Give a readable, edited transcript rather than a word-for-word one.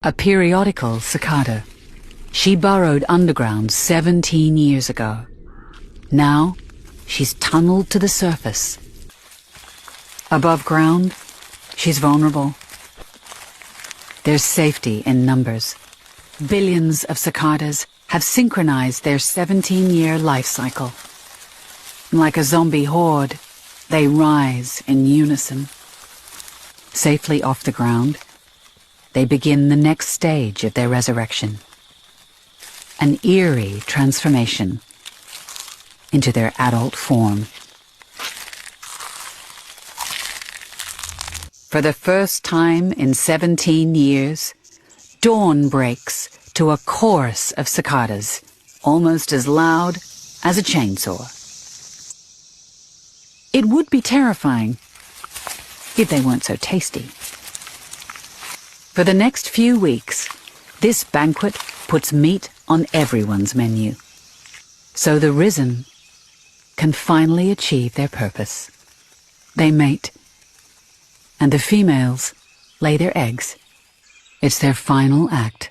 A periodical cicada. She burrowed underground 17 years ago. Now, she's tunneled to the surface. Above ground, she's vulnerable. There's safety in numbers. Billions of cicadas have synchronized their 17-year life cycle. Like a zombie horde, they rise in unison. Safely off the ground, they begin the next stage of their resurrection. An eerie transformation into their adult form. For the first time in 17 years, dawn breaks to a chorus of cicadas, almost as loud as a chainsaw. It would be terrifying if they weren't so tasty. For the next few weeks, this banquet puts meat on everyone's menu, so the risen can finally achieve their purpose. They mate, and the females lay their eggs. It's their final act.